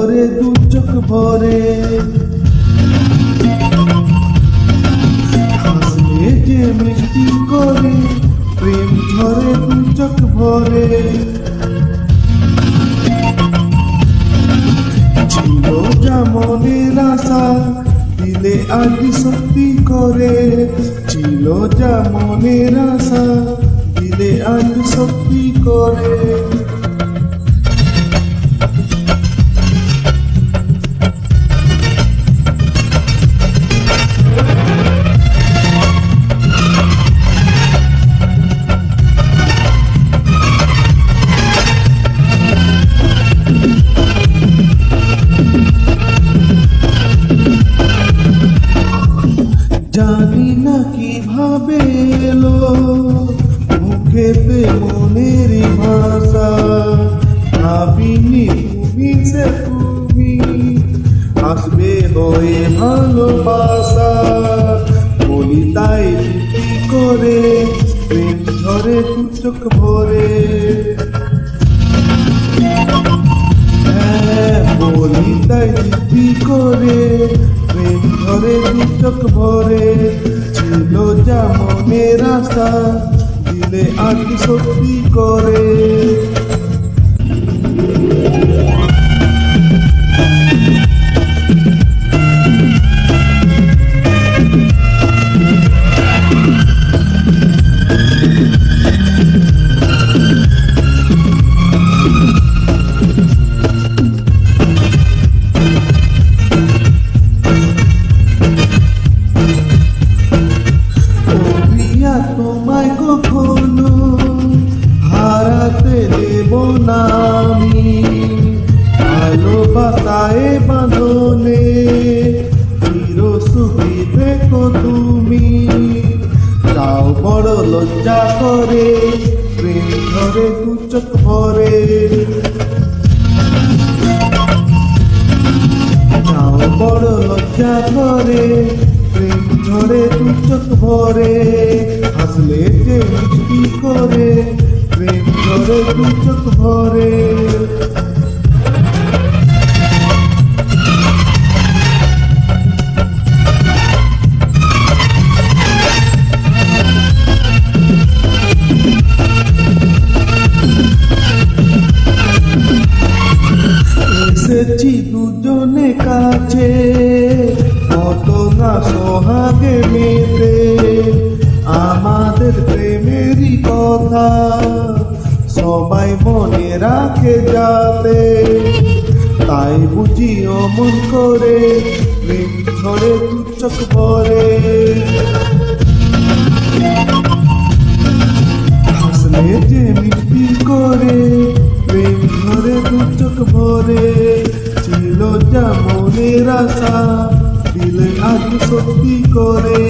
ধরে দু চোখ ভরে, হাসলে যে মিষ্টি করে প্রেম ধরে দু চোখ ভরে। ছিল যা মনের আশা দিলে আজ সত্যি করে, ছিল যা মনের আশা দিলে আজ সত্যি করে। জানি না কিভাবে এলো মুখেতে মনের ভাষা, ভাবিনি তুমি সে তুমি আসবে হয়ে ভালোবাসা। বলি তাই কি করে প্রেম ধরে দু চোখ ভরে, বলি তাই কি করে প্রেম ধরে দু চোখ ভরে। ছিল যা মনের আশা দিলে আজ সত্যি করে। তোমায় কখনো হারাতে দেব না আমি, ভালোবাসায় বাঁধনে চির সুখী থেকো তুমি। তাও বড় লজ্জা করে প্রেম ধরে দু চোখ ভরে, তাও বড় লজ্জা করে প্রেম ধরে দু চোখ ভরে। হাসলে যে মিষ্টি করে প্রেম ধরে দু চোখ ভরে। এসেছি দুজনে কাছে কত না সোহাগে মেতে, আমাদের প্রেমেরই কথা সবাই মনে রাখে যাতে। তাই বুঝি অমন করে প্রেম ধরে দু চোখ ভরে, হাসলে যে মিষ্টি করে প্রেম ধরে দু চোখ ভরে। ছিল যা মনের আশা দিলে আজ সত্যি করে।